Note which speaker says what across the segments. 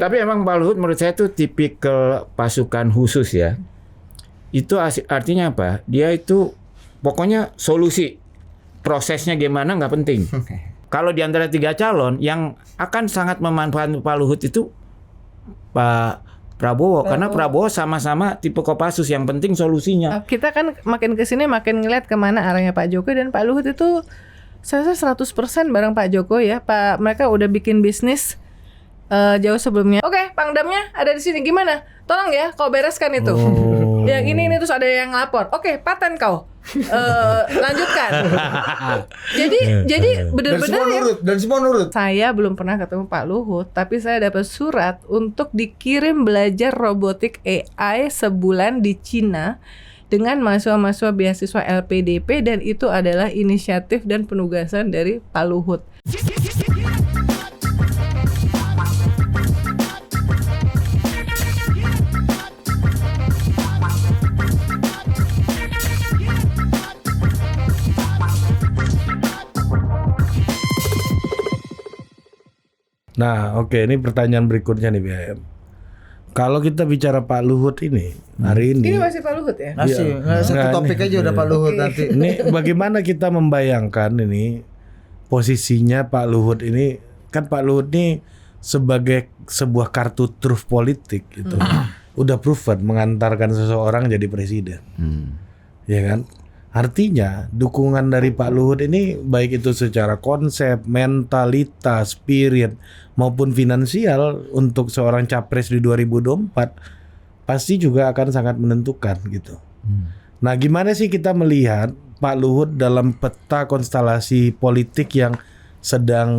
Speaker 1: Tapi emang Pak Luhut menurut saya itu tipikal pasukan khusus ya. Itu artinya apa? Dia itu pokoknya solusi. Prosesnya gimana nggak penting. Kalau di antara 3 calon yang akan sangat memanfaatkan Pak Luhut itu Pak Prabowo. Karena Prabowo sama-sama tipe Kopassus, yang penting solusinya.
Speaker 2: Kita kan makin kesini makin ngeliat kemana arahnya Pak Jokowi, dan Pak Luhut itu saya rasa 100% bareng Pak Jokowi ya. Mereka udah bikin bisnis jauh sebelumnya. Oke, Pangdamnya ada di sini, gimana? Tolong ya, kau bereskan itu. Yang ini terus ada yang lapor. Oke, paten kau. Lanjutkan. Jadi benar-benar
Speaker 3: dan semua nurut.
Speaker 2: Saya belum pernah ketemu Pak Luhut, tapi saya dapat surat untuk dikirim belajar robotik AI sebulan di Cina dengan mahasiswa-mahasiswa beasiswa LPDP, dan itu adalah inisiatif dan penugasan dari Pak Luhut.
Speaker 4: Nah, oke, ini pertanyaan berikutnya nih BM. Kalau kita bicara Pak Luhut ini hari ini.
Speaker 2: Ini masih Pak Luhut ya?
Speaker 3: Masih, satu topik aja udah Pak Luhut nanti.
Speaker 4: Ini bagaimana kita membayangkan ini posisinya Pak Luhut ini, kan Pak Luhut ini sebagai sebuah kartu truf politik itu. Udah proven mengantarkan seseorang jadi presiden. Ya kan? Artinya dukungan dari Pak Luhut ini baik itu secara konsep, mentalitas, spirit maupun finansial untuk seorang capres di 2024 pasti juga akan sangat menentukan gitu. Nah, gimana sih kita melihat Pak Luhut dalam peta konstelasi politik yang sedang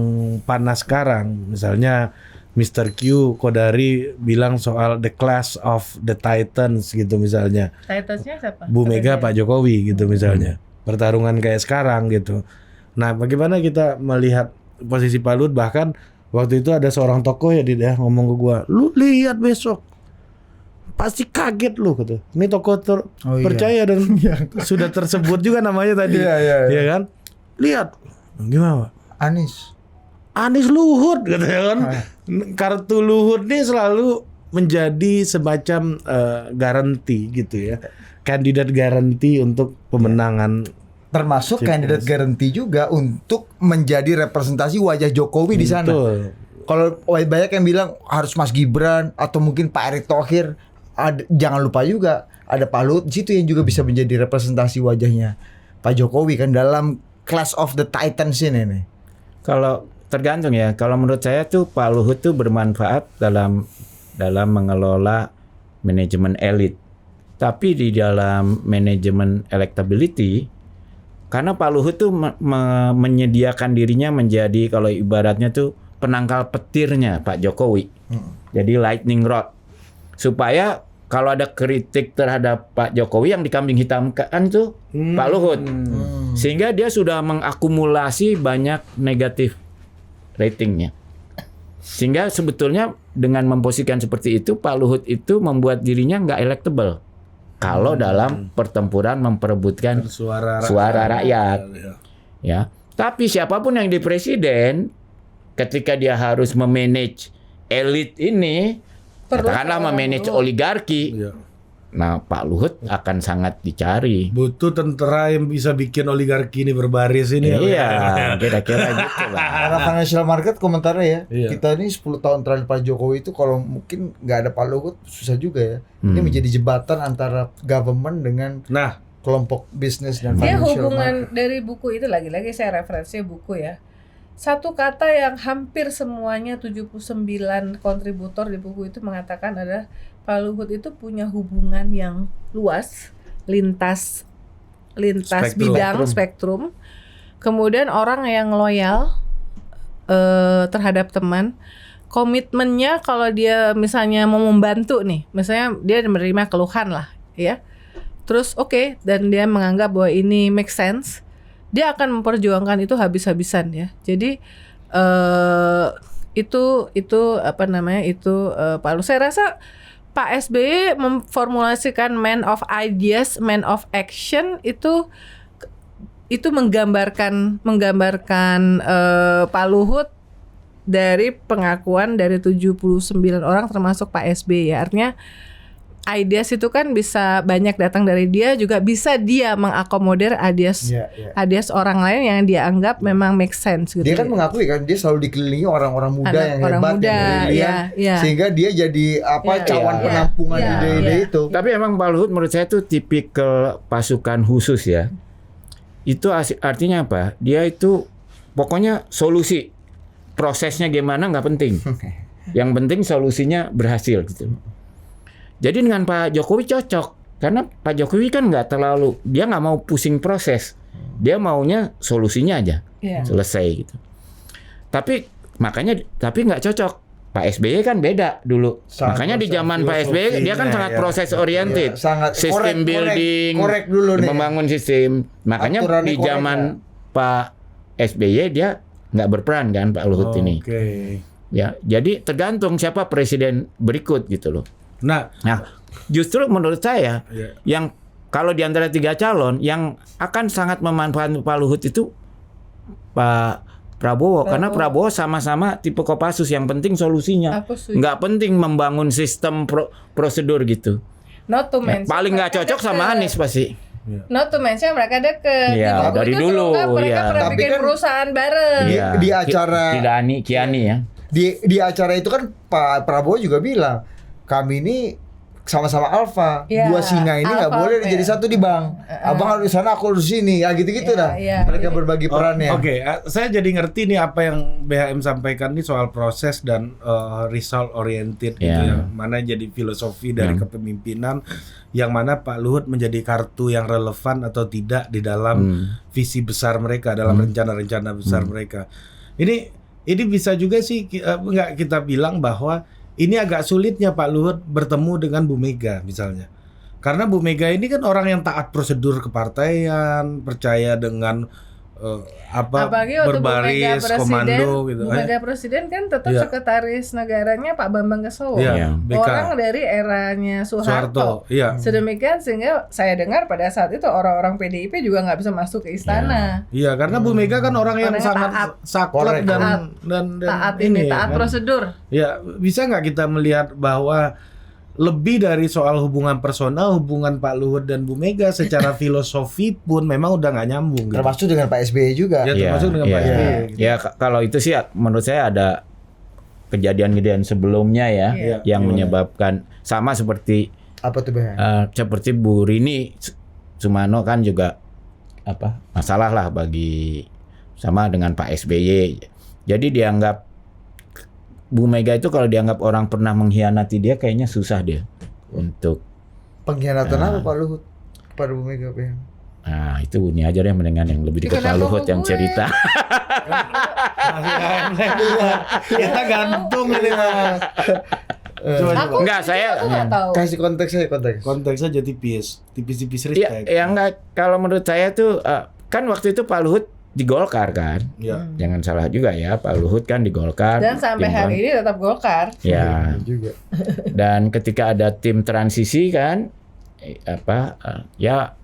Speaker 4: panas sekarang? Misalnya Mr. Q Kodari bilang soal the clash of the titans gitu misalnya.
Speaker 2: Titans-nya siapa?
Speaker 4: Bu Mega, Pak Jokowi gitu misalnya. Pertarungan kayak sekarang gitu. Nah, bagaimana kita melihat posisi Pak Luhut? Bahkan waktu itu ada seorang tokoh ya ngomong ke gua, "Lu lihat besok. Pasti kaget lu," gitu. Ini tokoh percaya dan sudah tersebut juga namanya tadi. Iya kan? Lihat. Gimana, Pak? Anies Luhut gitu ya kan. Kartu Luhut ini selalu menjadi semacam garansi gitu ya. Kandidat garansi untuk pemenangan.
Speaker 3: Termasuk kandidat garansi juga untuk menjadi representasi wajah Jokowi di sana. Kalau banyak yang bilang harus Mas Gibran atau mungkin Pak Erick Thohir, jangan lupa juga ada Pak Luhut di situ yang juga bisa menjadi representasi wajahnya Pak Jokowi kan dalam Clash of the Titans ini nih.
Speaker 1: Kalau tergantung ya. Kalau menurut saya tuh Pak Luhut tuh bermanfaat dalam mengelola manajemen elit. Tapi di dalam manajemen electability, karena Pak Luhut tuh menyediakan dirinya menjadi kalau ibaratnya tuh penangkal petirnya Pak Jokowi. Jadi lightning rod. Supaya kalau ada kritik terhadap Pak Jokowi yang dikambing hitamkan tuh Pak Luhut. Sehingga dia sudah mengakumulasi banyak negatif ratingnya. Sehingga sebetulnya dengan memposisikan seperti itu, Pak Luhut itu membuat dirinya nggak electable kalau dalam pertempuran memperebutkan suara rakyat. Ya. Tapi siapapun yang di presiden, ketika dia harus memanage elit ini, katakanlah memanage oligarki, nah Pak Luhut akan sangat dicari.
Speaker 4: Butuh tentara yang bisa bikin oligarki ini berbaris ini.
Speaker 1: Iya, kira-kira gitu lah.
Speaker 3: Karena financial market komentarnya ya, kita ini 10 tahun terakhir Pak Jokowi itu kalau mungkin nggak ada Pak Luhut susah juga ya. Ini menjadi jembatan antara government dengan kelompok bisnis dan
Speaker 2: Dia
Speaker 3: financial
Speaker 2: hubungan
Speaker 3: market.
Speaker 2: dari buku itu, lagi-lagi saya referensi buku ya. Satu kata yang hampir semuanya 79 kontributor di buku itu mengatakan adalah Pak Luhut itu punya hubungan yang luas, lintas bidang, spektrum. Kemudian orang yang loyal terhadap teman. Komitmennya kalau dia misalnya mau membantu nih, misalnya dia menerima keluhan lah, ya. Terus dan dia menganggap bahwa ini make sense, dia akan memperjuangkan itu habis-habisan ya. Jadi itu apa namanya itu Pak Luhut. Saya rasa Pak SBY memformulasikan man of ideas, man of action itu menggambarkan Pak Luhut dari pengakuan dari 79 orang termasuk Pak SBY ya. Artinya ideas itu kan bisa banyak datang dari dia, juga bisa dia mengakomodir ideas ideas orang lain yang dia anggap memang make sense gitu.
Speaker 3: Dia kan mengakui kan dia selalu dikelilingi orang-orang muda yang
Speaker 2: orang
Speaker 3: hebat,
Speaker 2: muda,
Speaker 3: yang brilian, sehingga dia jadi cawan penampungan ide-ide itu.
Speaker 1: Tapi emang Pak Luhut menurut saya itu tipikal pasukan khusus ya. Itu artinya apa? Dia itu pokoknya solusi. Prosesnya gimana nggak penting. Yang penting solusinya berhasil gitu. Jadi dengan Pak Jokowi cocok. Karena Pak Jokowi kan nggak terlalu, dia nggak mau pusing proses. Dia maunya solusinya aja. Selesai gitu. Tapi nggak cocok. Pak SBY kan beda dulu. Makanya di zaman Pak SBY dia kan sangat proses oriented.
Speaker 3: Sangat
Speaker 1: sistem building,
Speaker 3: korek dulu nih.
Speaker 1: membangun sistem. Makanya
Speaker 3: Aturannya
Speaker 1: di zaman Pak SBY dia nggak berperan kan Pak Luhut ini. Ya, jadi tergantung siapa presiden berikut gitu loh. Nah, justru menurut saya yang kalau di antara 3 calon yang akan sangat memanfaatkan Pak Luhut itu Pak Prabowo. Karena Prabowo sama-sama tipe Kopassus, yang penting solusinya. Nggak penting membangun sistem prosedur gitu.
Speaker 2: Not to mention,
Speaker 1: paling nggak cocok sama Anies pasti.
Speaker 2: Not to mention mereka deket.
Speaker 1: Ya, dari dulu.
Speaker 2: Mereka pernah
Speaker 3: Tapi
Speaker 2: bikin
Speaker 3: kan
Speaker 2: perusahaan bareng.
Speaker 3: di acara
Speaker 1: Kiani ya.
Speaker 3: Di acara itu kan Pak Prabowo juga bilang, kami ini sama-sama alfa, dua singa ini nggak boleh jadi satu di bank. Abang harus di sana, aku harus di sini, ya gitu-gitu dah. Mereka berbagi perannya.
Speaker 4: Oke, saya jadi ngerti nih apa yang BHM sampaikan nih soal proses dan result oriented gitu ya. Mana jadi filosofi dari kepemimpinan, yang mana Pak Luhut menjadi kartu yang relevan atau tidak di dalam visi besar mereka, dalam rencana-rencana besar mereka. Ini bisa juga sih nggak kita bilang bahwa ini agak sulitnya Pak Luhut bertemu dengan Bu Mega misalnya. Karena Bu Mega ini kan orang yang taat prosedur kepartaian, percaya dengan berbaris, komando gitu.
Speaker 2: Bu Mega presiden kan tetap sekretaris negaranya Pak Bambang Kesowo. Orang dari eranya Soeharto. Sedemikian sehingga saya dengar pada saat itu orang-orang PDIP juga nggak bisa masuk ke istana.
Speaker 4: Iya, karena Bu Mega kan orang yang sangat saklek dan
Speaker 2: taat prosedur.
Speaker 4: Ya, bisa nggak kita melihat bahwa lebih dari soal hubungan personal, hubungan Pak Luhut dan Bu Mega secara filosofi pun memang udah nggak nyambung gitu.
Speaker 3: Termasuk dengan Pak SBY juga.
Speaker 4: Ya, termasuk dengan Pak SBY.
Speaker 1: Gitu. Ya, kalau itu sih menurut saya ada kejadian-kejadian sebelumnya yang menyebabkan sama seperti
Speaker 3: apa tuh
Speaker 1: seperti Bu Rini Sumano kan juga masalah lah bagi sama dengan Pak SBY. Jadi dianggap Bu Mega itu kalau dianggap orang pernah mengkhianati dia, kayaknya susah dia untuk
Speaker 3: pengkhianatan apa Pak Luhut kepada Bu Mega.
Speaker 1: Nah itu ini aja deh, mendingan yang lebih dekat Pak Luhut yang cerita.
Speaker 4: Kita gantung ini.
Speaker 1: Enggak, saya
Speaker 3: kasih konteksnya
Speaker 4: jadi tipis respect.
Speaker 1: Ya enggak, kalau menurut saya tuh kan waktu itu Pak Luhut di Golkar kan, jangan salah juga ya, Pak Luhut kan di Golkar
Speaker 2: dan sampai hari ini tetap Golkar.
Speaker 1: Ya, juga. Dan ketika ada tim transisi kan, ya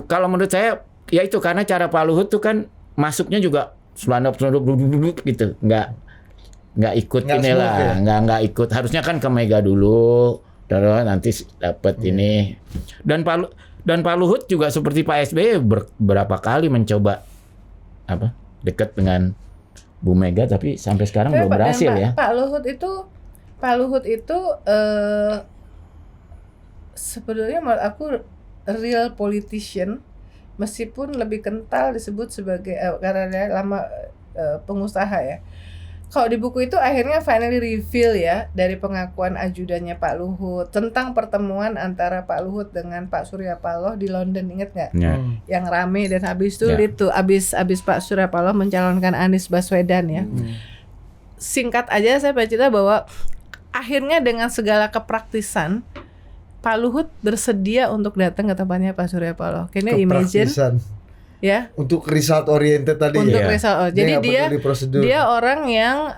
Speaker 1: kalau menurut saya ya itu karena cara Pak Luhut tuh kan masuknya juga selundup gitu, nggak ikut inilah, nggak ikut, harusnya kan ke Mega dulu, terus nanti dapat ini. Dan Pak Luhut juga seperti Pak SBY berapa kali mencoba dekat dengan Bu Mega, tapi sampai sekarang belum berhasil ya.
Speaker 2: Pak Luhut itu sebenarnya menurut aku real politician, meskipun lebih kental disebut sebagai karena dia lama pengusaha ya. Kalau di buku itu akhirnya finally reveal ya dari pengakuan ajudannya Pak Luhut tentang pertemuan antara Pak Luhut dengan Pak Surya Paloh di London, inget nggak? Yang rame dan habis itu habis Pak Surya Paloh mencalonkan Anies Baswedan ya. Singkat aja saya bercerita bahwa akhirnya dengan segala kepraktisan Pak Luhut bersedia untuk datang ke tempatnya Pak Surya Paloh. Kayaknya imagine ya,
Speaker 3: untuk result oriented tadi.
Speaker 2: Untuk result. Jadi dia orang yang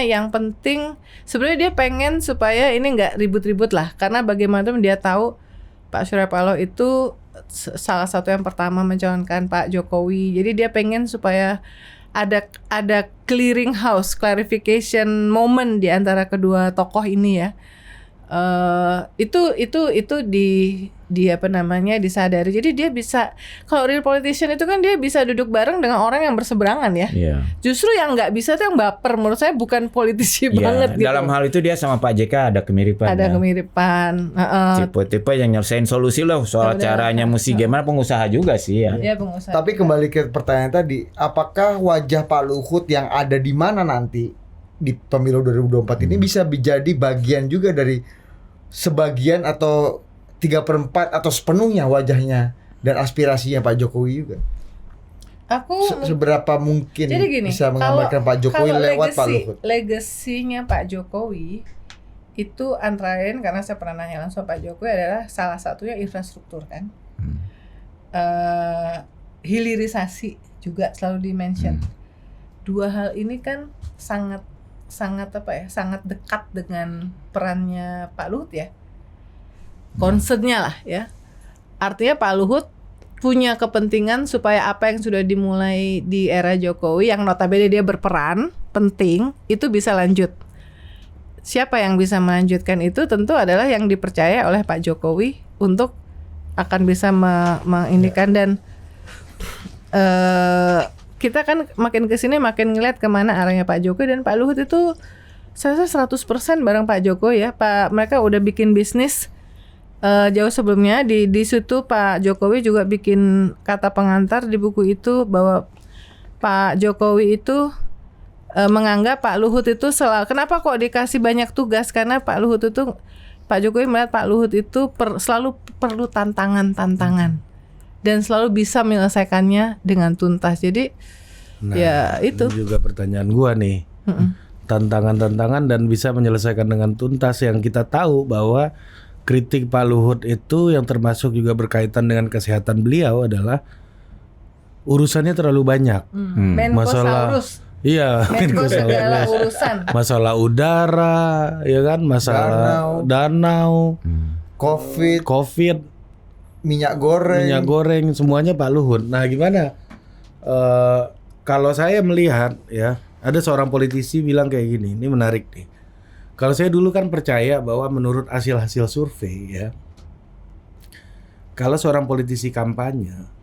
Speaker 2: yang penting sebenarnya dia pengen supaya ini nggak ribut-ribut lah, karena bagaimanapun dia tahu Pak Surya Paloh itu salah satu yang pertama mencalonkan Pak Jokowi. Jadi dia pengen supaya ada clearing house, clarification moment di antara kedua tokoh ini ya. Itu di apa namanya disadari. Jadi dia bisa, kalau real politician itu kan dia bisa duduk bareng dengan orang yang berseberangan ya.
Speaker 1: Iya.
Speaker 2: Justru yang nggak bisa tuh yang baper, menurut saya bukan politisi
Speaker 1: Iya,
Speaker 2: banget gitu.
Speaker 1: dalam hal itu dia sama Pak JK ada kemiripan.
Speaker 2: Ada
Speaker 1: ya.
Speaker 2: kemiripan.
Speaker 1: Tipe-tipe yang nyelesain solusi loh soal
Speaker 2: Benar.
Speaker 1: caranya mesti gimana, pengusaha juga sih ya.
Speaker 2: Dia pengusaha.
Speaker 3: Tapi kembali ke pertanyaan tadi, apakah wajah Pak Luhut yang ada di mana nanti di pemilu 2024 ini bisa jadi bagian juga dari sebagian atau 3/4 atau sepenuhnya wajahnya dan aspirasinya Pak Jokowi juga?
Speaker 2: Aku
Speaker 3: Seberapa mungkin
Speaker 2: jadi gini,
Speaker 3: bisa menggambarkan Pak Jokowi
Speaker 2: kalau
Speaker 3: lewat Pak Luhut?
Speaker 2: Legasinya Pak Jokowi itu antara lain, karena saya pernah nanya langsung Pak Jokowi, adalah salah satunya infrastruktur kan. Hilirisasi juga selalu di-mention. Dua hal ini kan sangat dekat dengan perannya Pak Luhut ya. Concernnya lah ya. Artinya Pak Luhut punya kepentingan supaya apa yang sudah dimulai di era Jokowi, yang notabene dia berperan penting, itu bisa lanjut. Siapa yang bisa melanjutkan itu tentu adalah yang dipercaya oleh Pak Jokowi untuk akan bisa mengindikan. Dan kita kan makin kesini makin ngeliat kemana arahnya Pak Jokowi, dan Pak Luhut itu saya rasa 100% bareng Pak Jokowi ya. Mereka udah bikin bisnis jauh sebelumnya. Di situ Pak Jokowi juga bikin kata pengantar di buku itu bahwa Pak Jokowi itu menganggap Pak Luhut itu selalu, kenapa kok dikasih banyak tugas, karena Pak Jokowi melihat Pak Luhut itu selalu perlu tantangan dan selalu bisa menyelesaikannya dengan tuntas. Jadi ya itu
Speaker 4: ini juga pertanyaan gua nih. Tantangan-tantangan dan bisa menyelesaikan dengan tuntas, yang kita tahu bahwa kritik Pak Luhut itu yang termasuk juga berkaitan dengan kesehatan beliau adalah urusannya terlalu banyak.
Speaker 2: Menkosaurus.
Speaker 4: Iya,
Speaker 2: Menko segala urusan.
Speaker 4: masalah udara, ya kan, masalah danau, COVID,
Speaker 3: minyak
Speaker 4: goreng, semuanya Pak Luhut. Nah, gimana? Kalau saya melihat ya, ada seorang politisi bilang kayak gini, ini menarik nih. Kalau saya dulu kan percaya bahwa menurut hasil-hasil survei ya, kalau seorang politisi kampanye,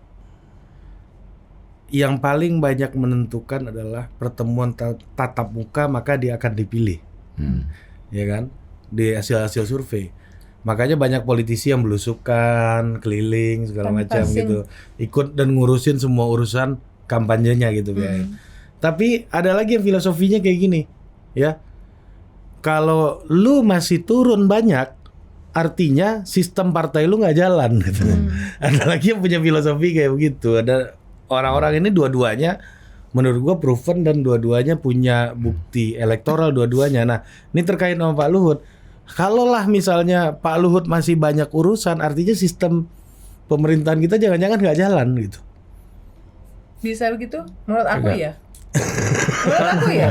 Speaker 4: yang paling banyak menentukan adalah pertemuan tatap muka, maka dia akan dipilih, ya kan, di hasil-hasil survei. Makanya banyak politisi yang belusukan, keliling segala macam gitu, ikut dan ngurusin semua urusan kampanyenya gitu ya. Tapi ada lagi yang filosofinya kayak gini, ya. Kalau lu masih turun banyak, artinya sistem partai lu nggak jalan gitu. Ada lagi yang punya filosofi kayak begitu. Ada orang-orang ini dua-duanya menurut gua proven dan dua-duanya punya bukti elektoral dua-duanya. Nah, ini terkait sama Pak Luhut. Kalaulah misalnya Pak Luhut masih banyak urusan, artinya sistem pemerintahan kita jangan-jangan nggak jalan gitu.
Speaker 2: Bisa begitu? Menurut aku ya. Menurut aku ya.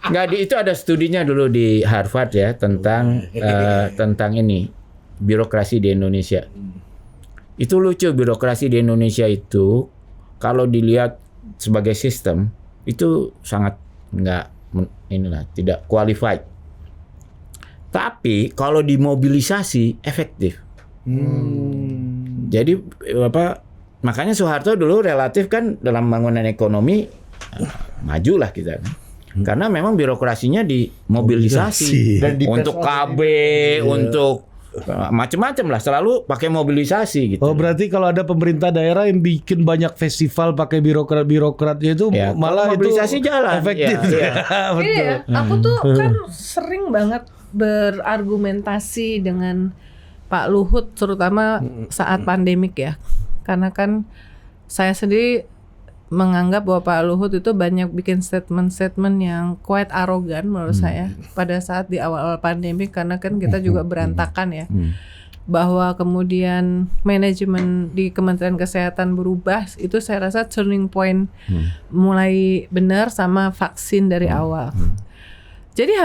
Speaker 1: Nggak, itu ada studinya dulu di Harvard ya tentang ini birokrasi di Indonesia. Itu lucu, birokrasi di Indonesia itu kalau dilihat sebagai sistem itu sangat tidak qualified. Tapi kalau dimobilisasi efektif. Jadi makanya Soeharto dulu relatif kan dalam pembangunan ekonomi majulah kita kan. Karena memang birokrasinya dimobilisasi
Speaker 3: Dan
Speaker 1: untuk KB, untuk macam-macam lah, selalu pakai mobilisasi gitu.
Speaker 4: Oh, berarti kalau ada pemerintah daerah yang bikin banyak festival pakai birokratnya itu
Speaker 1: Ya,
Speaker 4: malah
Speaker 1: mobilisasi
Speaker 4: itu
Speaker 1: jalan.
Speaker 4: efektif.
Speaker 1: Ya.
Speaker 4: Betul.
Speaker 2: Iya, aku tuh kan sering banget berargumentasi dengan Pak Luhut, terutama saat pandemik ya. Karena kan saya sendiri menganggap bahwa Pak Luhut itu banyak bikin statement-statement yang quite arogan menurut saya pada saat di awal-awal pandemi, karena kan kita juga berantakan ya. Bahwa kemudian manajemen di Kementerian Kesehatan berubah, itu saya rasa turning point mulai benar sama vaksin dari awal. Jadi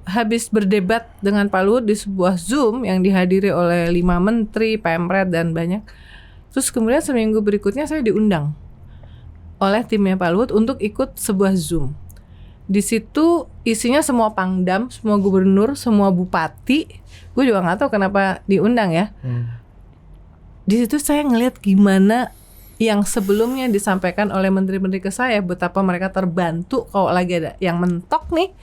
Speaker 2: habis berdebat dengan Pak Luhut di sebuah Zoom yang dihadiri oleh 5 menteri, Pemret dan banyak. Terus kemudian seminggu berikutnya saya diundang oleh timnya Pak Luhut untuk ikut sebuah Zoom. Di situ isinya semua pangdam, semua gubernur, semua bupati. Gue juga nggak tahu kenapa diundang ya. Di situ saya ngelihat gimana yang sebelumnya disampaikan oleh menteri-menteri ke saya, betapa mereka terbantu kalau lagi ada yang mentok nih,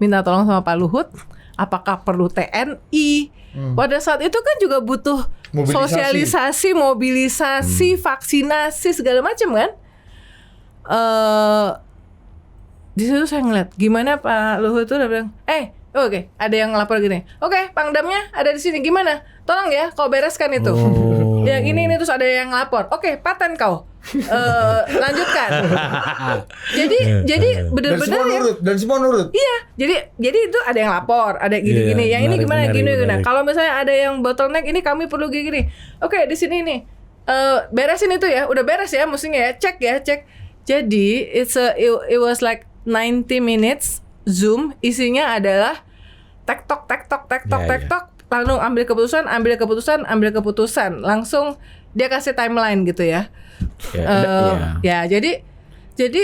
Speaker 2: minta tolong sama Pak Luhut, apakah perlu TNI. Pada saat itu kan juga butuh sosialisasi, mobilisasi, vaksinasi segala macam kan. Di situ saya ngeliat gimana Pak Luhut tuh udah bilang, oke, ada yang lapor gini. Oke, pangdamnya ada di sini, gimana? Tolong ya, kau bereskan itu. Yang ini terus ada yang lapor. Oke, paten kau. Lanjutkan. Jadi benar-benar
Speaker 3: dan semua nurut.
Speaker 2: Iya, jadi itu ada yang lapor, ada gini-gini. Yang ini gimana gini. Nah, kalau misalnya ada yang bottleneck, ini kami perlu gini. Oke, di sini nih. Beresin itu ya. Udah beres ya mestinya ya. Cek. Jadi it was like 90 minutes Zoom, isinya adalah tektok, lalu ambil keputusan, langsung dia kasih timeline gitu ya. Ya, jadi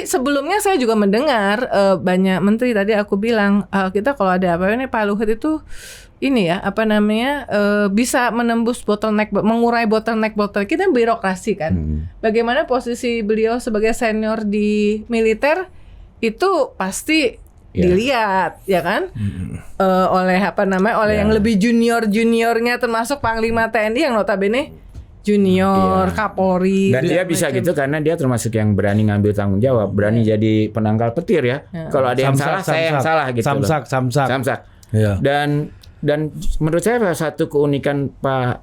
Speaker 2: sebelumnya saya juga mendengar banyak menteri, tadi aku bilang kita kalau ada apa ini Pak Luhut itu ini ya bisa menembus bottleneck, mengurai bottleneck kita birokrasi kan. Bagaimana posisi beliau sebagai senior di militer itu pasti dilihat ya kan oleh yang lebih juniornya, termasuk Panglima TNI yang notabene junior, Kapolri.
Speaker 1: Dan dia bisa gitu karena dia termasuk yang berani ngambil tanggung jawab, berani jadi penangkal petir ya. Kalau ada yang salah, saya yang salah gitu. Samsak.
Speaker 4: Ya.
Speaker 1: Dan menurut saya salah satu keunikan Pak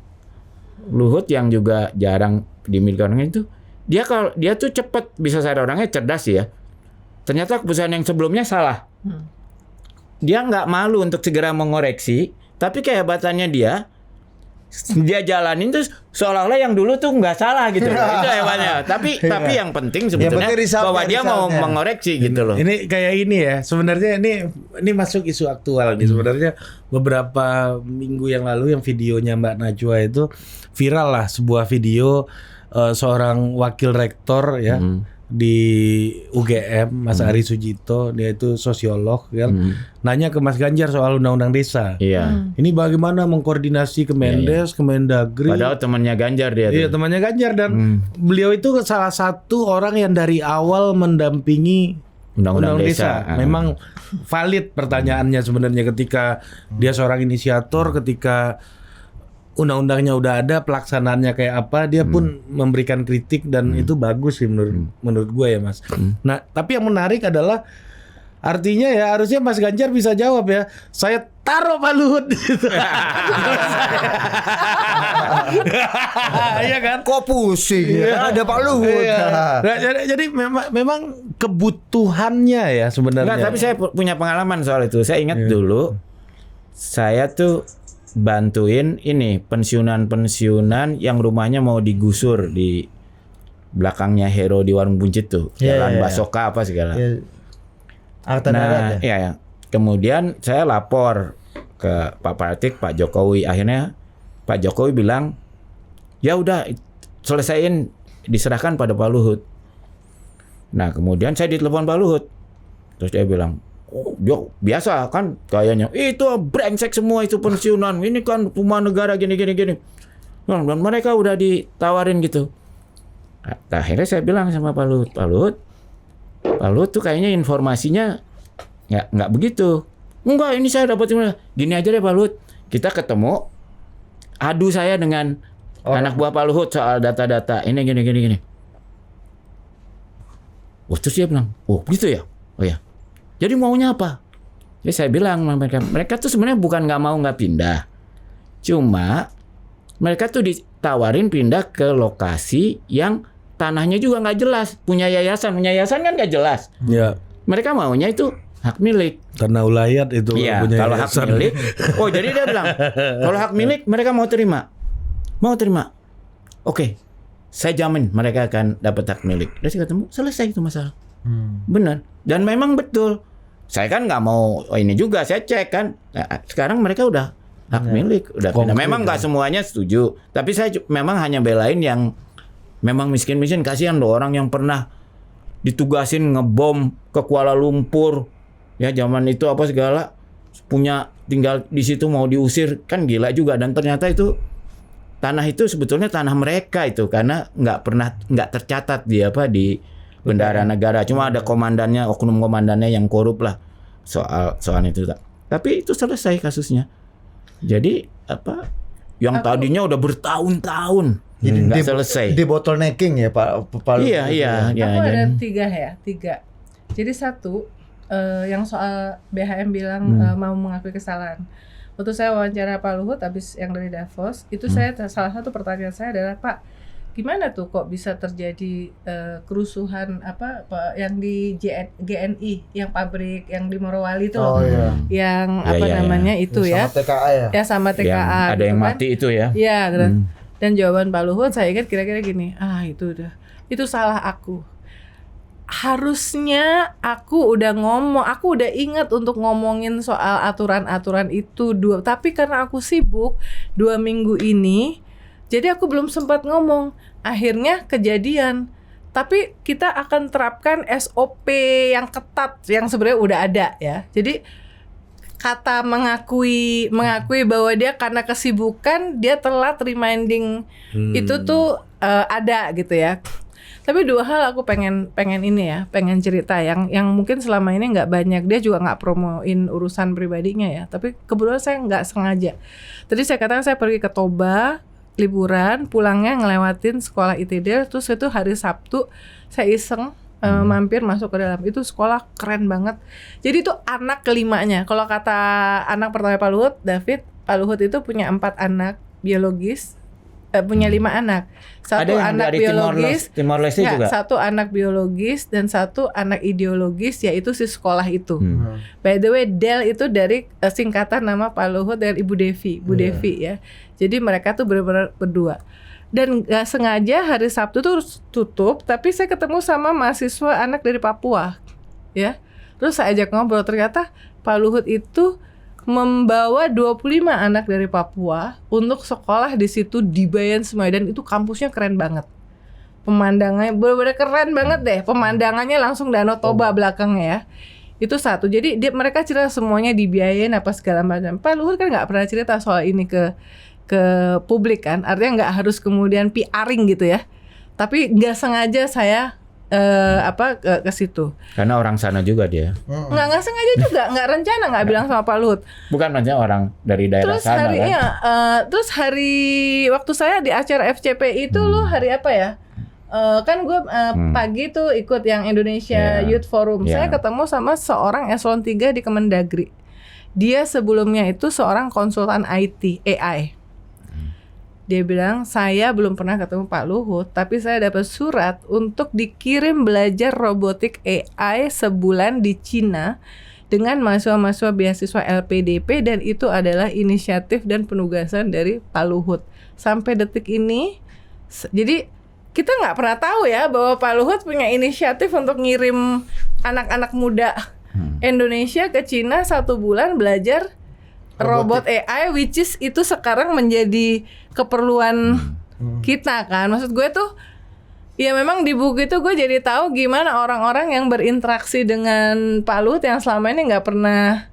Speaker 1: Luhut yang juga jarang dimiliki orang itu, dia tuh cepat bisa sadar, orangnya cerdas ya. Ternyata keputusan yang sebelumnya salah. Dia nggak malu untuk segera mengoreksi, tapi kehebatannya dia jalanin tuh seolah-olah yang dulu tuh nggak salah gitu loh. Itu hebatnya. Tapi yang penting sebetulnya bahwa dia mau mengoreksi gitu loh.
Speaker 4: Ini kayak ini ya. Sebenarnya ini masuk isu aktual nih. Sebenarnya beberapa minggu yang lalu yang videonya Mbak Najwa itu viral lah, sebuah video seorang wakil rektor ya. Di UGM, Mas Ari Sujito, dia itu sosiolog kan, nanya ke Mas Ganjar soal undang-undang desa.
Speaker 1: Iya.
Speaker 4: Ini bagaimana mengkoordinasi Kemendes, Kemendagri.
Speaker 1: Padahal temannya Ganjar dia.
Speaker 4: Iya, temannya Ganjar, dan beliau itu salah satu orang yang dari awal mendampingi undang-undang desa. Memang valid pertanyaannya sebenarnya ketika dia seorang inisiator, ketika undang-undangnya udah ada, pelaksanaannya kayak apa, dia pun memberikan kritik dan itu bagus sih menurut gue ya Mas. Nah, tapi yang menarik adalah artinya ya harusnya Mas Ganjar bisa jawab ya, saya taruh Pak Luhut gitu. Iya kan?
Speaker 3: Kok pusing ya? Ada Pak Luhut.
Speaker 4: Nah, jadi memang kebutuhannya ya sebenarnya.
Speaker 1: Tapi saya punya pengalaman soal itu. Saya ingat dulu saya tuh bantuin ini pensiunan yang rumahnya mau digusur di belakangnya Hero di Warung Buncit tuh, Jalan Basoka apa segala. Ya. Kemudian saya lapor ke Pak Pratik, Pak Jokowi. Akhirnya Pak Jokowi bilang, ya udah selesaiin, diserahkan pada Pak Luhut. Nah kemudian saya ditelepon Pak Luhut, terus dia bilang, dia biasa kan kayaknya itu brengsek semua itu pensiunan, ini kan rumah negara gini. Dan mereka udah ditawarin gitu. Nah, akhirnya saya bilang sama Pak Luhut tuh kayaknya informasinya nggak begitu. Enggak, ini saya dapat gini aja deh Pak Luhut, kita ketemu, adu saya dengan anak buah Pak Luhut soal data-data ini gini. Terus dia bilang, gitu ya, ya. Jadi maunya apa? Jadi saya bilang mereka tuh sebenarnya bukan nggak pindah, cuma mereka tuh ditawarin pindah ke lokasi yang tanahnya juga nggak jelas, punya yayasan kan nggak jelas.
Speaker 4: Ya.
Speaker 1: Mereka maunya itu hak milik.
Speaker 4: Tanah ulayat itu
Speaker 1: punya kalau yayasan. Hak milik. Jadi dia bilang kalau hak milik mereka mau terima. Oke, saya jamin mereka akan dapat hak milik. Terus ketemu, selesai itu masalah. Benar. Dan memang betul. Saya kan nggak mau ini juga, saya cek kan. Nah, sekarang mereka udah hak milik, udah pindah. Memang nggak semuanya setuju, tapi saya memang hanya belain yang memang miskin. Kasihan loh orang yang pernah ditugasin ngebom ke Kuala Lumpur. Ya zaman itu apa segala punya tinggal di situ mau diusir, kan gila juga. Dan ternyata itu tanah itu sebetulnya tanah mereka itu karena nggak tercatat di bendahara negara. Cuma ada komandannya, oknum komandannya yang korup lah soal itu. Tapi itu selesai kasusnya. Jadi yang tadinya udah bertahun-tahun nggak selesai.
Speaker 3: Di bottlenecking ya Pak.
Speaker 1: Iya.
Speaker 2: Aku ada tiga. Jadi satu, yang soal BHM bilang mau mengakui kesalahan. Waktu saya wawancara Pak Luhut habis yang dari Davos, itu saya salah satu pertanyaan saya adalah, Pak, gimana tuh kok bisa terjadi kerusuhan yang di GNI, yang pabrik yang di Morowali itu loh, yang namanya itu ya,
Speaker 3: sama TKA ya
Speaker 2: sama TKA
Speaker 1: yang ada
Speaker 2: gitu
Speaker 1: yang
Speaker 2: kan.
Speaker 1: mati itu ya.
Speaker 2: Iya, dan jawaban Pak Luhut saya ingat kira-kira gini, itu salah aku. Harusnya aku udah ingat untuk ngomongin soal aturan-aturan itu tapi karena aku sibuk 2 minggu ini, jadi aku belum sempat ngomong. Akhirnya kejadian. Tapi kita akan terapkan SOP yang ketat yang sebenarnya udah ada ya. Jadi kata mengakui bahwa dia karena kesibukan dia telat reminding itu tuh ada gitu ya. Tapi 2 hal aku pengen cerita yang mungkin selama ini nggak banyak, dia juga nggak promoin urusan pribadinya ya. Tapi kebetulan saya nggak sengaja. Tadi saya katakan saya pergi ke Toba liburan, pulangnya ngelewatin sekolah ITD, terus itu hari Sabtu saya iseng mampir masuk ke dalam. Itu sekolah keren banget. Jadi itu anak kelimanya. Kalau kata anak pertama Pak Luhut, Pak Luhut itu punya 4 anak biologis. Punya 5 anak. Satu anak biologis,
Speaker 1: Timor Leste juga.
Speaker 2: Satu anak biologis dan 1 anak ideologis, yaitu si sekolah itu. By the way, Del itu dari singkatan nama Pak Luhut dan Ibu Devi, Devi ya. Jadi mereka tuh benar-benar berdua. Dan gak sengaja hari Sabtu tuh tutup, tapi saya ketemu sama mahasiswa anak dari Papua, ya. Terus saya ajak ngobrol, ternyata Pak Luhut itu membawa 25 anak dari Papua untuk sekolah di situ di Bayan Semai, dan itu kampusnya keren banget. Pemandangannya benar-benar keren banget deh. Pemandangannya langsung Danau Toba belakangnya ya. Itu satu. Jadi mereka cerita semuanya dibiayain apa segala macam. Pak Luhut kan nggak pernah cerita soal ini ke publik kan. Artinya nggak harus kemudian PR-ing gitu ya. Tapi nggak sengaja saya ke situ.
Speaker 1: Karena orang sana juga dia.
Speaker 2: Nggak sengaja juga, nggak rencana, nggak bilang sama Pak Luhut.
Speaker 1: Bukan maksudnya orang dari daerah sana kan.
Speaker 2: Terus hari waktu saya di acara FCP itu lo hari apa ya? Kan gue pagi tuh ikut yang Indonesia Youth Forum. Saya ketemu sama seorang eselon 3 di Kemendagri. Dia sebelumnya itu seorang konsultan IT, AI. Dia bilang, saya belum pernah ketemu Pak Luhut, tapi saya dapat surat untuk dikirim belajar robotik AI sebulan di Cina dengan mahasiswa-mahasiswa beasiswa LPDP, dan itu adalah inisiatif dan penugasan dari Pak Luhut. Sampai detik ini, jadi kita nggak pernah tahu ya bahwa Pak Luhut punya inisiatif untuk ngirim anak-anak muda Indonesia ke Cina 1 bulan belajar robot AI, which is itu sekarang menjadi keperluan kita kan. Maksud gue tuh ya memang di buku itu gue jadi tahu gimana orang-orang yang berinteraksi dengan Pak Luhut yang selama ini nggak pernah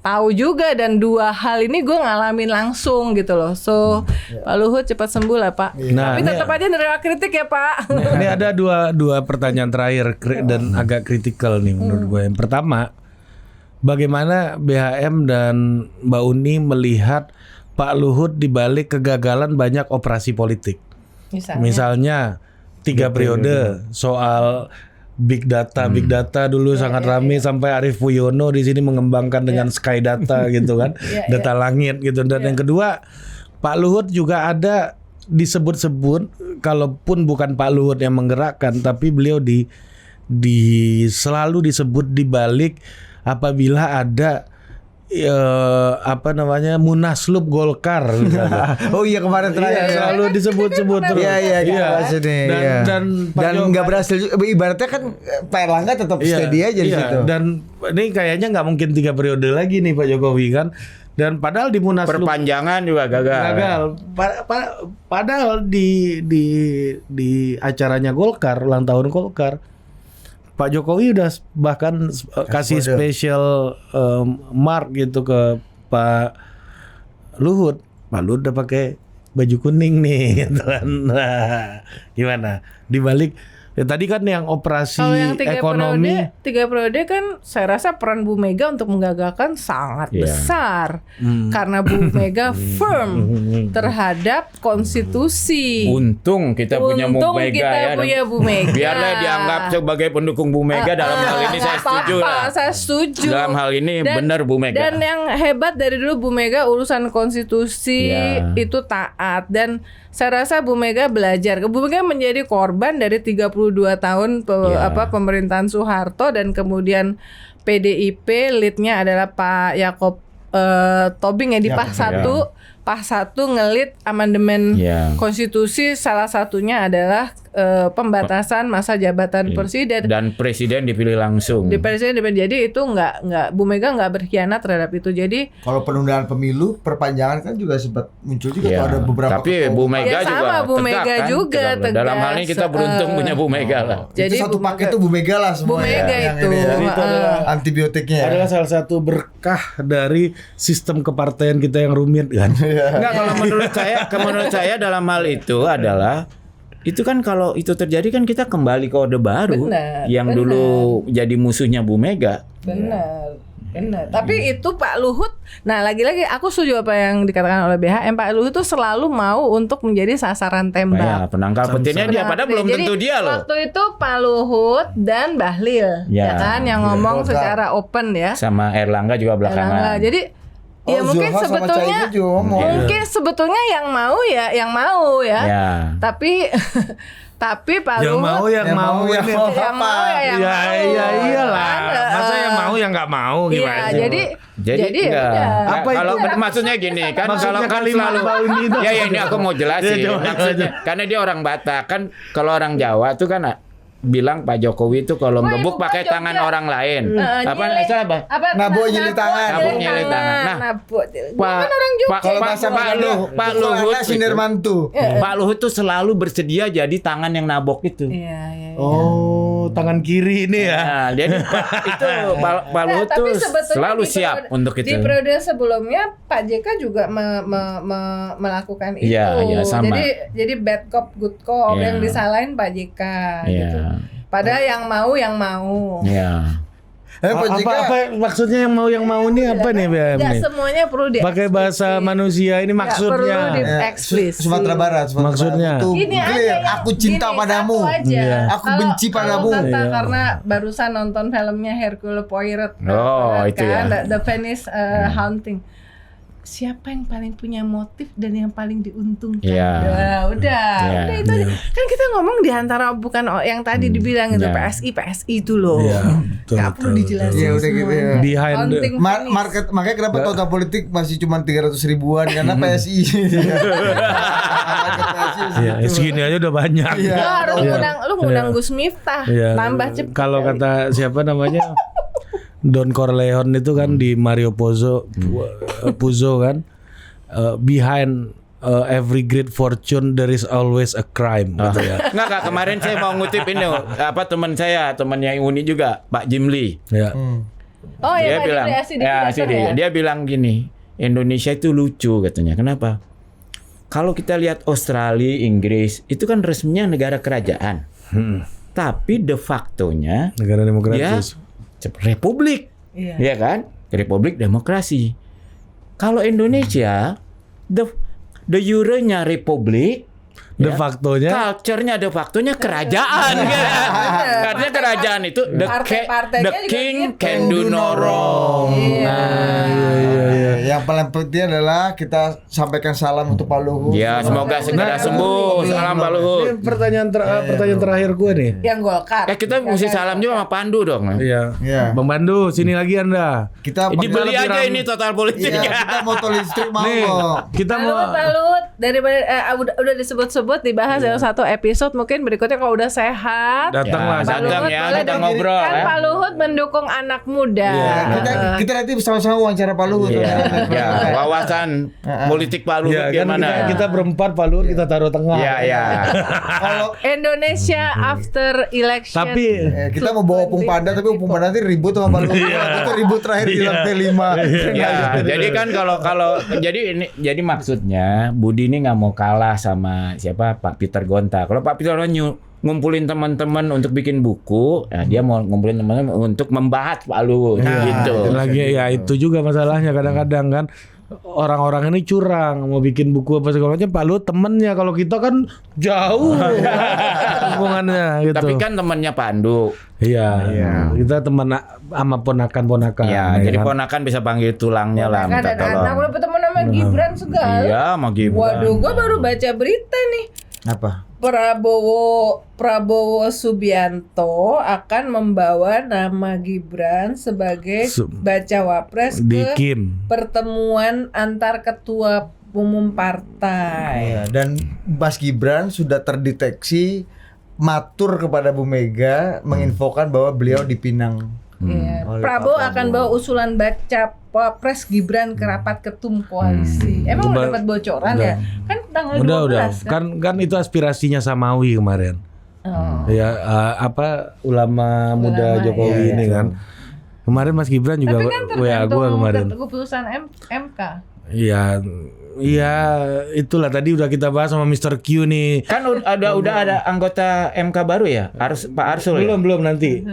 Speaker 2: tahu juga, dan 2 hal ini gue ngalamin langsung gitu loh. So Pak Luhut cepat sembuh lah Pak. Tapi tetap aja nerima kritik ya Pak.
Speaker 4: Ini ada dua pertanyaan terakhir dan agak kritikal nih menurut gue. Yang pertama, bagaimana BHM dan Mbak Uni melihat Pak Luhut dibalik kegagalan banyak operasi politik? Misalnya 3 periode soal big data dulu sangat ramai sampai Arief Puyono di sini mengembangkan dengan Sky Data gitu kan, data langit gitu. Dan yang kedua, Pak Luhut juga ada disebut-sebut, kalaupun bukan Pak Luhut yang menggerakkan, tapi beliau selalu disebut dibalik apabila ada Munaslup Golkar
Speaker 3: oh iya kemarin terakhir
Speaker 4: selalu disebut-sebut terus. Dan
Speaker 3: nggak berhasil. Ibaratnya kan Pak Erlangga tetap steady aja di situ.
Speaker 4: Dan ini kayaknya nggak mungkin 3 periode lagi nih Pak Jokowi kan. Dan padahal di Munaslup
Speaker 1: perpanjangan juga gagal.
Speaker 4: Padahal di acaranya Golkar, ulang tahun Golkar, Pak Jokowi udah bahkan kasih
Speaker 3: kode.
Speaker 4: special mark gitu ke Pak Luhut. Pak Luhut udah pakai baju kuning nih gitu kan. Nah, gimana? Dibalik ya tadi kan yang operasi
Speaker 2: Kalau yang
Speaker 4: ekonomi
Speaker 2: tiga periode kan saya rasa peran Bu Mega untuk menggagalkan sangat
Speaker 1: Iya.
Speaker 2: besar. Karena Bu Mega firm terhadap konstitusi.
Speaker 1: Untung kita punya Bu
Speaker 2: Untung
Speaker 1: Mega
Speaker 2: kita
Speaker 1: ya.
Speaker 2: punya Bu Mega.
Speaker 1: Biarlah dianggap sebagai pendukung Bu Mega dalam hal ini saya
Speaker 2: Nggak
Speaker 1: setuju
Speaker 2: apa-apa,
Speaker 1: lah.
Speaker 2: saya setuju.
Speaker 1: Dalam hal ini benar Bu Mega.
Speaker 2: Dan yang hebat dari dulu Bu Mega urusan konstitusi
Speaker 1: Ya.
Speaker 2: itu taat, dan saya rasa Bu Mega belajar. Bu Mega menjadi korban dari 32 tahun
Speaker 1: Ya.
Speaker 2: pemerintahan Soeharto, dan kemudian PDIP leadnya adalah Pak Yakob Tobing ya di
Speaker 3: Ya,
Speaker 2: PAH 1 ngelit amandemen
Speaker 1: Ya.
Speaker 2: konstitusi, salah satunya adalah pembatasan masa jabatan presiden.
Speaker 1: Dan presiden dipilih langsung.
Speaker 2: Di presiden jadi itu nggak Bu Mega nggak berkhianat terhadap itu. Jadi
Speaker 3: Kalau penundaan pemilu perpanjangan kan juga sempat muncul juga
Speaker 1: Ya.
Speaker 3: tuh ada beberapa
Speaker 1: Tapi
Speaker 3: ketua
Speaker 1: Bu
Speaker 3: umum.
Speaker 1: Mega
Speaker 2: Ya,
Speaker 1: juga
Speaker 2: sama, Bu
Speaker 1: tegak
Speaker 2: Mega
Speaker 1: kan?
Speaker 2: juga
Speaker 1: Tegak. Dalam hal ini
Speaker 2: tegas.
Speaker 1: kita beruntung punya Bu Mega lah.
Speaker 2: Jadi
Speaker 3: Itu satu
Speaker 2: Bu
Speaker 3: paket
Speaker 2: Mega-
Speaker 3: tuh Bu Mega lah semua
Speaker 2: Bu Mega
Speaker 3: ya, yang
Speaker 2: itu.
Speaker 3: ini ya.
Speaker 4: Jadi itu adalah
Speaker 3: Antibiotiknya ya.
Speaker 4: adalah salah satu berkah dari sistem kepartaian kita yang rumit kan.
Speaker 1: Enggak, kalau menurut saya dalam hal itu adalah itu kan kalau itu terjadi kan kita kembali ke Orde Baru
Speaker 2: Benar,
Speaker 1: yang
Speaker 2: benar.
Speaker 1: dulu jadi musuhnya Bu Mega.
Speaker 2: benar. Tapi itu Pak Luhut. Nah, lagi-lagi aku setuju apa yang dikatakan oleh BHM. Pak Luhut itu selalu mau untuk menjadi sasaran
Speaker 1: Ya,
Speaker 2: tembak.
Speaker 1: penangkal petirnya dia padahal belum
Speaker 2: Jadi,
Speaker 1: tentu dia loh.
Speaker 2: Waktu itu Pak Luhut dan Bahlil,
Speaker 1: Ya.
Speaker 2: ya kan, yang ngomong
Speaker 3: Golkar.
Speaker 2: secara open ya.
Speaker 1: Sama Erlangga juga belakangan.
Speaker 2: Erlangga. Jadi ya mungkin
Speaker 3: Zulhas sama
Speaker 2: sebetulnya
Speaker 3: Caimin juga ngomong.
Speaker 2: mungkin sebetulnya yang mau ya.
Speaker 1: Ya.
Speaker 2: Tapi Pak
Speaker 4: Yang
Speaker 2: Luhut
Speaker 4: mau yang mau
Speaker 3: yang
Speaker 4: ini.
Speaker 3: mau.
Speaker 2: yang mau ya yang
Speaker 4: Ya
Speaker 2: mau.
Speaker 4: iya iyalah.
Speaker 2: Kan,
Speaker 4: Masa yang mau yang nggak mau
Speaker 2: Iya,
Speaker 4: gimana sih?
Speaker 2: jadi ya
Speaker 1: enggak.
Speaker 2: udah.
Speaker 4: Apa
Speaker 1: kalau
Speaker 4: itu?
Speaker 1: maksudnya gini kan
Speaker 4: Maksudnya
Speaker 1: kalau kan
Speaker 4: kalimat
Speaker 1: selalu
Speaker 4: bau ini itu.
Speaker 1: ya ini aku mau jelasin.
Speaker 4: Ya, coba.
Speaker 1: Maksudnya karena dia orang Batak kan, kalau orang Jawa tuh kan bilang Pak Jokowi itu kalau
Speaker 2: Wah,
Speaker 1: gebuk
Speaker 2: ibu
Speaker 1: pakai
Speaker 2: Jogja.
Speaker 1: tangan orang lain. Apa
Speaker 2: Nyilek.
Speaker 1: salah apa?
Speaker 3: Nabok nyilek tangan.
Speaker 1: Nabok nyilek tangan. Nah,
Speaker 2: Nabok.
Speaker 1: Pak
Speaker 2: Kan orang Jogja.
Speaker 3: Kalau bahasa
Speaker 1: Pak Luhut
Speaker 3: sinir mantu.
Speaker 1: Pak Luhut tuh selalu bersedia jadi tangan yang nabok itu.
Speaker 2: Iya.
Speaker 4: Oh, tangan kiri ini ya.
Speaker 1: Nah, jadi itu Pak Luhut
Speaker 2: Nah,
Speaker 1: tuh
Speaker 2: tapi sebetulnya
Speaker 1: selalu
Speaker 2: di
Speaker 1: siap
Speaker 2: periode-
Speaker 1: untuk itu.
Speaker 2: Di periode sebelumnya Pak JK juga melakukan itu.
Speaker 1: Iya, iya, sama.
Speaker 2: Jadi bad cop good cop
Speaker 1: Iya.
Speaker 2: yang disalahin Pak JK gitu.
Speaker 1: Iya.
Speaker 2: Padahal yang mau.
Speaker 1: Iya.
Speaker 3: Pak JK
Speaker 4: Apa maksudnya yang mau ini apa nih BM
Speaker 2: Nggak
Speaker 4: nih?
Speaker 2: semuanya perlu di
Speaker 4: Pakai bahasa manusia ini
Speaker 2: Nggak perlu
Speaker 4: maksudnya.
Speaker 2: di-
Speaker 3: ya,
Speaker 2: eksplisit.
Speaker 3: Sumatera Barat.
Speaker 4: Maksudnya?
Speaker 3: Barat. Tuh,
Speaker 2: Gini aja
Speaker 3: clear.
Speaker 2: yang
Speaker 3: Aku cinta
Speaker 2: gini,
Speaker 3: padamu.
Speaker 2: satu aja.
Speaker 4: Iya.
Speaker 3: Aku benci padamu.
Speaker 2: Kalau kata
Speaker 4: Iya.
Speaker 2: karena barusan nonton filmnya Hercule Poirot.
Speaker 1: Oh, itu ya.
Speaker 2: The Venice Haunting. Siapa yang paling punya motif dan yang paling diuntungkan?
Speaker 1: Iya.
Speaker 2: Ya, udah
Speaker 1: Iya.
Speaker 2: itu aja. Kan kita ngomong di antara bukan yang tadi dibilang itu
Speaker 1: Iya.
Speaker 2: PSI itu loh.
Speaker 4: Iya, betul,
Speaker 2: Nggak perlu
Speaker 4: betul,
Speaker 2: dijelasin.
Speaker 3: Iya, udah gitu ya.
Speaker 2: semuanya.
Speaker 4: Behind the-
Speaker 2: Haunting Venice.
Speaker 3: Market makanya kenapa total politik masih cuma 300 ribuan karena PSI.
Speaker 4: Iya, segini aja udah banyak.
Speaker 3: Iya.
Speaker 2: Lo harus
Speaker 4: Iya.
Speaker 2: ngundang Gus Miftah,
Speaker 4: Iya.
Speaker 2: tambah cepet.
Speaker 4: Kalau kata siapa namanya? Don Corleone itu kan di Mario Puzo kan behind every great fortune there is always a crime gitu ya.
Speaker 1: Enggak, kemarin saya mau ngutip ini apa temannya Uni juga, Pak Jim Lee.
Speaker 4: Ya.
Speaker 2: Oh
Speaker 1: Dia
Speaker 2: ya, Pak
Speaker 1: bilang,
Speaker 2: Jimli Asidi
Speaker 1: ya, dia bilang gini, Indonesia itu lucu katanya. Kenapa? Kalau kita lihat Australia, Inggris, itu kan resminya negara kerajaan. Tapi de factonya
Speaker 4: Negara
Speaker 1: dia
Speaker 4: demokratis.
Speaker 1: republik.
Speaker 2: Iya.
Speaker 1: Ya kan? Republik demokrasi. Kalau Indonesia the euro-nya republik,
Speaker 4: De factonya
Speaker 1: culture-nya de factonya kerajaan. Kan? Karena kerajaan itu
Speaker 2: Partai-partainya
Speaker 1: the
Speaker 2: juga
Speaker 1: king
Speaker 2: gitu.
Speaker 1: can do no wrong.
Speaker 2: Iya.
Speaker 3: Yang paling penting adalah kita sampaikan salam untuk Pak Luhut.
Speaker 1: Ya, semoga segera sembuh. Salam Pak Luhut.
Speaker 4: Ini pertanyaan terakhir gue nih.
Speaker 2: Yang Golkar.
Speaker 1: Kita mesti salam juga sama Pandu dong.
Speaker 4: Iya.
Speaker 3: Iya.
Speaker 4: Bang Bandu, sini lagi Anda.
Speaker 3: Kita
Speaker 1: Dibeli
Speaker 4: lebih
Speaker 1: aja
Speaker 4: ramai.
Speaker 1: ini total politik.
Speaker 3: Iya, kita motor listrik mau
Speaker 4: Nih,
Speaker 3: kok.
Speaker 4: kita mau
Speaker 2: Pak Luhut daripada udah disebut-sebut dibahas dalam satu episode, mungkin berikutnya kalau udah sehat
Speaker 4: datanglah.
Speaker 1: Ya,
Speaker 2: Pak
Speaker 1: datang
Speaker 2: Luhut
Speaker 1: ya,
Speaker 2: boleh
Speaker 1: kita
Speaker 2: dong.
Speaker 1: ngobrol
Speaker 2: Kan
Speaker 1: ya.
Speaker 2: Pak Luhut mendukung anak muda.
Speaker 3: Kita nanti sama-sama wawancara Pak Luhut.
Speaker 1: Iya. Ya, wawasan politik Pak Luhut
Speaker 4: Ya, kan
Speaker 1: gimana?
Speaker 4: kita berempat Pak Luhut kita taruh tengah.
Speaker 1: Ya.
Speaker 3: Kalau
Speaker 2: Indonesia after election.
Speaker 4: Tapi
Speaker 3: kita mau bawa Opung Panda tapi Opung Panda nanti ribut sama Pak Luhut. Itu ribut terakhir di lantai 5.
Speaker 1: Ya, jadi kan kalau jadi maksudnya Budi ini nggak mau kalah sama siapa Pak Peter Gonta. Kalau Pak Peter ngumpulin teman-teman untuk bikin buku, nah dia mau ngumpulin teman-teman untuk membahas Pak Luhut gitu.
Speaker 4: lagi ya itu juga masalahnya kadang-kadang kan orang-orang ini curang mau bikin buku apa segala macam. Pak Luhut temennya, kalau kita kan jauh hubungannya gitu.
Speaker 1: Tapi kan temannya Pandu.
Speaker 4: Iya. Kita teman sama ponakan-ponakan.
Speaker 1: Ya, jadi
Speaker 4: kan?
Speaker 1: ponakan bisa panggil tulangnya lah,
Speaker 2: Kan
Speaker 1: minta
Speaker 2: dan anak
Speaker 1: tolong.
Speaker 2: udah berteman sama Gibran segala.
Speaker 1: Iya, sama Gibran.
Speaker 2: Waduh, gua baru baca berita nih.
Speaker 3: Apa?
Speaker 2: Prabowo Subianto akan membawa nama Gibran sebagai bacawa pres
Speaker 4: Di
Speaker 2: ke
Speaker 4: Kim.
Speaker 2: pertemuan antar ketua umum partai.
Speaker 3: Iya, dan Mas Gibran sudah terdeteksi matur kepada Bu Mega menginfokan bahwa beliau dipinang.
Speaker 2: Iya.
Speaker 3: Oleh
Speaker 2: Prabowo
Speaker 3: Pak
Speaker 2: akan bawa usulan baca pres Gibran ke rapat ketum koalisi. Emang udah dapat bocoran ya? Kan tanggal 12
Speaker 4: kan itu aspirasinya Samawi kemarin.
Speaker 2: Oh.
Speaker 4: Ya apa ulama muda Jokowi ini kan. Kemarin Mas Gibran juga
Speaker 2: Tapi kan
Speaker 4: WA gua kemarin.
Speaker 2: tergantung keputusan MK.
Speaker 4: Iya, itulah tadi udah kita bahas sama Mr. Q nih.
Speaker 1: Kan udah ada anggota MK baru ya? Pak Arsul ya?
Speaker 4: Belum nanti.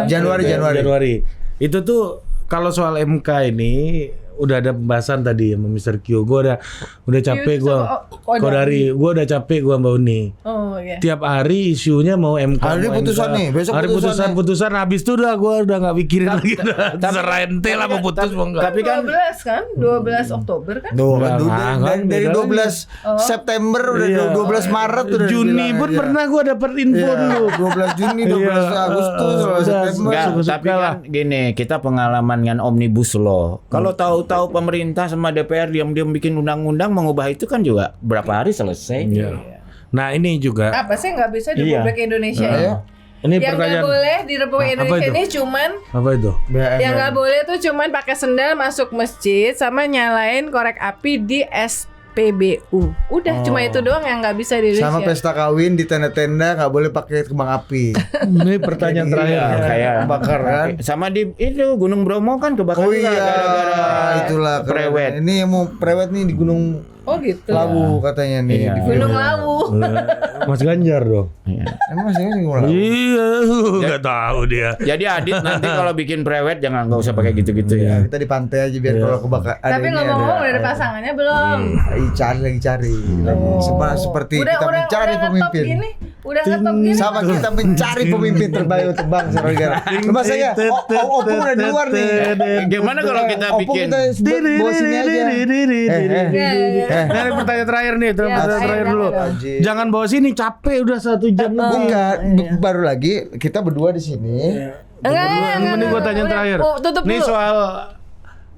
Speaker 4: Januari. Itu tuh kalau soal MK ini udah ada pembahasan tadi sama Mr. Q. Gue udah capek gue. Gue udah capek gue Mbak Uni.
Speaker 2: Oh iya.
Speaker 4: Tiap hari isunya mau MK.
Speaker 3: Hari
Speaker 4: mau
Speaker 3: putusan
Speaker 4: MK.
Speaker 3: nih, besok
Speaker 4: hari putusan habis itu udah gue udah nggak pikirin lagi. Serente lah mau putus mau enggak.
Speaker 1: Tapi kan
Speaker 2: 12 kan? 12 Oktober kan?
Speaker 3: Dari 12 September udah 12 Maret udah
Speaker 4: Juni
Speaker 3: dibilang
Speaker 4: pun
Speaker 3: aja.
Speaker 4: pernah gue dapet info dulu.
Speaker 3: 12 Juni, 12 Agustus, September.
Speaker 1: enggak,
Speaker 4: suka-suka
Speaker 1: tapi kan
Speaker 4: lah.
Speaker 1: gini, kita pengalaman dengan Omnibus Law. Kalau tahu-tahu pemerintah sama DPR diam-diam bikin undang-undang mengubah itu kan juga berapa hari selesai.
Speaker 4: Iya. Nah ini juga.
Speaker 2: Apa sih nggak bisa di
Speaker 1: Iya.
Speaker 2: Republik Indonesia
Speaker 3: Nah,
Speaker 2: ya?
Speaker 3: ya.
Speaker 4: Ini
Speaker 2: Yang nggak
Speaker 4: pertanyaan.
Speaker 2: boleh di Republik
Speaker 4: Apa
Speaker 2: Indonesia
Speaker 4: itu?
Speaker 2: ini cuman
Speaker 4: Apa itu?
Speaker 2: yang nggak boleh tuh cuman pakai sendal masuk masjid sama nyalain korek api di SPBU. Udah cuma itu doang yang nggak bisa di
Speaker 3: Sama
Speaker 2: Indonesia.
Speaker 3: pesta kawin di tenda-tenda nggak boleh pakai kembang api.
Speaker 4: Ini pertanyaan terakhir.
Speaker 1: Iya, kayak
Speaker 3: bakar kan.
Speaker 1: sama di itu Gunung Bromo kan kebakar
Speaker 3: Oh
Speaker 1: juga
Speaker 3: iya,
Speaker 1: gara-gara
Speaker 3: itulah
Speaker 1: prewed.
Speaker 3: Ini yang mau prewed nih di Gunung
Speaker 2: Oh gitu.
Speaker 3: Lawu katanya nih.
Speaker 1: Iya.
Speaker 3: Di
Speaker 2: Gunung Lawu.
Speaker 4: Mas Ganjar dong.
Speaker 1: Iya.
Speaker 3: Emang masih Gunung Lawu?
Speaker 4: Iya, nggak tahu dia.
Speaker 1: Jadi Adit nanti kalau bikin prewed nggak usah pakai gitu-gitu ya.
Speaker 3: Kita di pantai aja biar kalau kebakar.
Speaker 2: Tapi ngomong-ngomong udah ada pasangannya belum?
Speaker 3: Lagi cari. Seperti kita mencari
Speaker 2: ngetop
Speaker 3: pemimpin.
Speaker 2: gini, udah ngetop gini.
Speaker 3: Sama kita mencari pemimpin terbaik untuk bangsa negara. Coba saya, Opung udah di luar nih.
Speaker 1: Gimana kalau kita
Speaker 3: Opung
Speaker 1: bikin
Speaker 3: kita sebut bawa sini aja.
Speaker 2: Ya.
Speaker 4: Nah, ini pertanyaan terakhir nih, pertanyaan terakhir dulu.
Speaker 3: Anjir.
Speaker 4: Jangan bawa sini, capek udah 1 jam lebih.
Speaker 3: Bukan, baru lagi kita berdua di sini.
Speaker 2: Enggak,
Speaker 4: Ini gue tanya
Speaker 2: udah.
Speaker 4: terakhir.
Speaker 2: Oh, tutup
Speaker 4: Nih
Speaker 2: dulu.
Speaker 4: soal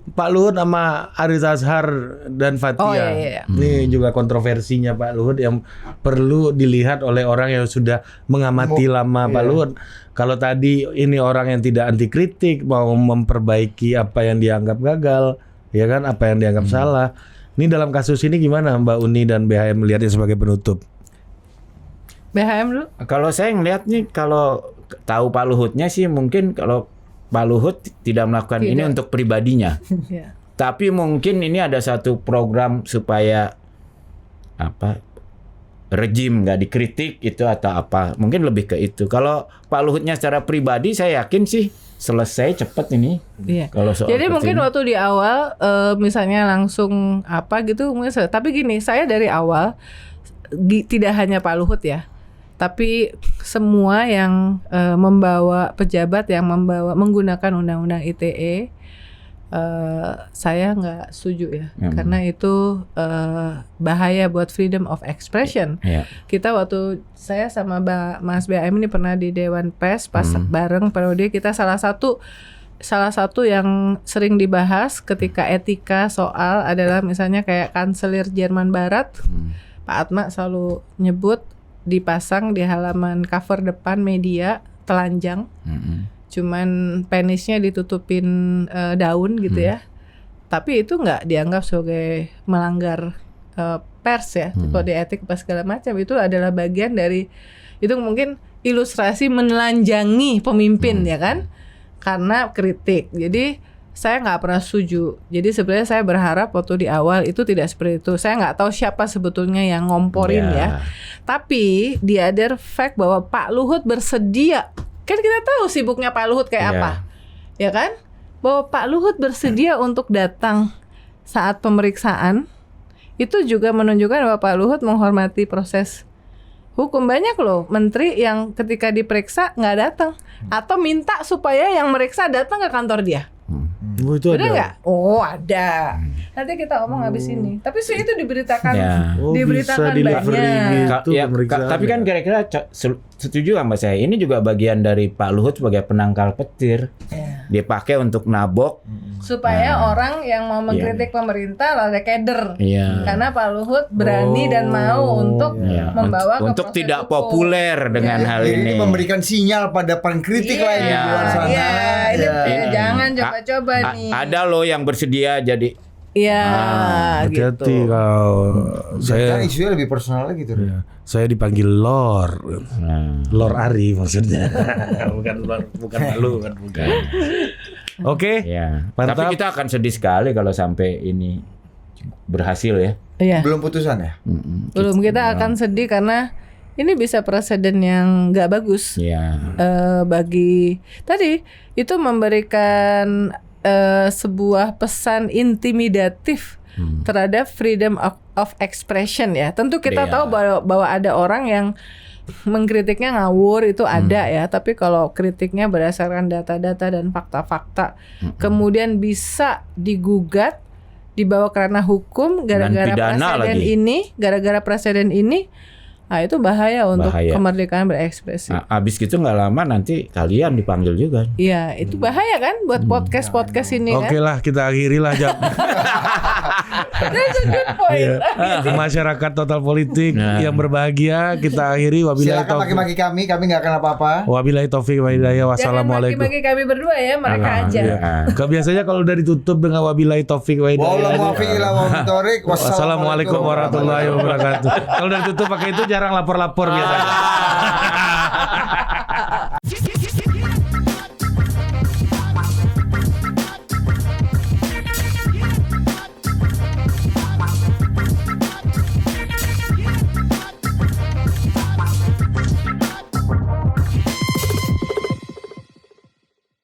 Speaker 4: Pak Luhut sama Aris Azhar dan Fathia.
Speaker 2: Oh, iya.
Speaker 4: Ini juga kontroversinya Pak Luhut yang perlu dilihat oleh orang yang sudah mengamati lama Pak Luhut. Kalau tadi ini orang yang tidak anti kritik, mau memperbaiki apa yang dianggap gagal, ya kan, apa yang dianggap salah. Ini dalam kasus ini gimana Mbak Uni dan BHM melihatnya sebagai penutup?
Speaker 2: BHM dulu.
Speaker 1: Kalau saya ngeliat nih, kalau tahu Pak Luhutnya sih mungkin kalau Pak Luhut tidak melakukan ini
Speaker 2: Tidak.
Speaker 1: untuk pribadinya.
Speaker 2: Ya.
Speaker 1: Tapi mungkin ini ada satu program supaya apa rejim nggak dikritik itu atau apa. Mungkin lebih ke itu. Kalau Pak Luhutnya secara pribadi saya yakin sih selesai cepat ini.
Speaker 2: Iya.
Speaker 1: Kalau soal
Speaker 2: Jadi mungkin
Speaker 1: ini.
Speaker 2: waktu di awal misalnya langsung apa gitu, tapi gini, saya dari awal tidak hanya Pak Luhut ya, tapi semua yang membawa pejabat yang menggunakan undang-undang ITE, saya nggak setuju ya, karena itu bahaya buat freedom of expression.
Speaker 1: Iya.
Speaker 2: Kita waktu saya sama Mas BAM ini pernah di Dewan Pers pas bareng periode kita salah satu yang sering dibahas ketika etika soal adalah misalnya kayak kanselir Jerman Barat, Pak Atma selalu nyebut dipasang di halaman cover depan media telanjang, cuman penisnya ditutupin daun gitu ya. tapi itu nggak dianggap sebagai melanggar pers ya, kode etik apa segala macam. Itu adalah bagian dari, itu mungkin ilustrasi menelanjangi pemimpin ya kan, karena kritik. Jadi saya nggak pernah setuju. Jadi sebenarnya saya berharap waktu di awal itu tidak seperti itu. Saya nggak tahu siapa sebetulnya yang ngomporin ya. Tapi the other fact bahwa Pak Luhut bersedia, kan kita tahu sibuknya Pak Luhut kayak apa, ya kan? Bahwa Pak Luhut bersedia untuk datang saat pemeriksaan, itu juga menunjukkan bahwa Pak Luhut menghormati proses hukum. Banyak loh menteri yang ketika diperiksa nggak datang, atau minta supaya yang meriksa datang ke kantor dia.
Speaker 4: Itu
Speaker 2: Udah
Speaker 4: ada.
Speaker 2: nggak? Oh ada. Nanti kita omong habis ini. Tapi sih itu diberitakan, diberitakan
Speaker 4: bisa delivery
Speaker 2: banyak.
Speaker 4: gitu pemeriksaan.
Speaker 1: Tapi kan kira-kira setuju sama saya. Ini juga bagian dari Pak Luhut sebagai penangkal petir. Dia pakai untuk nabok
Speaker 2: Supaya orang yang mau mengkritik pemerintah ada keder. Karena Pak Luhut berani dan mau untuk membawa ke
Speaker 1: untuk
Speaker 2: proses
Speaker 1: tidak
Speaker 2: hukum.
Speaker 1: populer dengan hal
Speaker 3: Ini
Speaker 1: ini.
Speaker 3: memberikan sinyal pada pengkritik lain di luar sana.
Speaker 2: Ini jangan coba-coba nih.
Speaker 1: Ada loh yang bersedia jadi
Speaker 2: Iya,
Speaker 4: Hati-hati
Speaker 2: gitu.
Speaker 4: kalau
Speaker 3: Kan
Speaker 4: saya
Speaker 3: isunya lebih personal lagi tuh.
Speaker 4: saya dipanggil Lord. Lord Ari maksudnya. bukan Pak Luhut, bukan. Oke.
Speaker 1: Ya.
Speaker 4: Mantap.
Speaker 1: Tapi kita akan sedih sekali kalau sampai ini berhasil ya.
Speaker 2: Iya.
Speaker 3: Belum putusan ya?
Speaker 2: Belum, kita akan sedih karena ini bisa presiden yang nggak bagus.
Speaker 1: Ya.
Speaker 2: Bagi tadi itu memberikan sebuah pesan intimidatif terhadap freedom of expression ya. Tentu kita tahu bahwa ada orang yang mengkritiknya ngawur, itu ada ya. Tapi kalau kritiknya berdasarkan data-data dan fakta-fakta, kemudian bisa digugat, dibawa ke ranah hukum gara-gara presiden ini, nah itu bahaya untuk kemerdekaan berekspresi.
Speaker 1: Nah, abis gitu nggak lama nanti kalian dipanggil juga.
Speaker 2: Iya, itu bahaya kan buat podcast ini kan.
Speaker 4: Oke lah, kita akhiri lah jam.
Speaker 2: That's a good point.
Speaker 4: Masyarakat Total Politik yang berbahagia, kita akhiri. Wabillahi
Speaker 3: Silakan
Speaker 4: taufiq.
Speaker 3: maki-maki kami nggak akan apa-apa.
Speaker 4: Wabillahi taufiq wa hidayah.
Speaker 2: Jangan
Speaker 4: Wassalamualaikum.
Speaker 2: maki-maki kami berdua ya, mereka aja.
Speaker 4: Biasanya kalau udah ditutup dengan wabillahi taufiq wa hidayah.
Speaker 3: Wassalamualaikum
Speaker 4: Wassalamualaikum warahmatullahi wabarakatuh. Kalau udah ditutup pakai itu jarang lapor-lapor biasanya.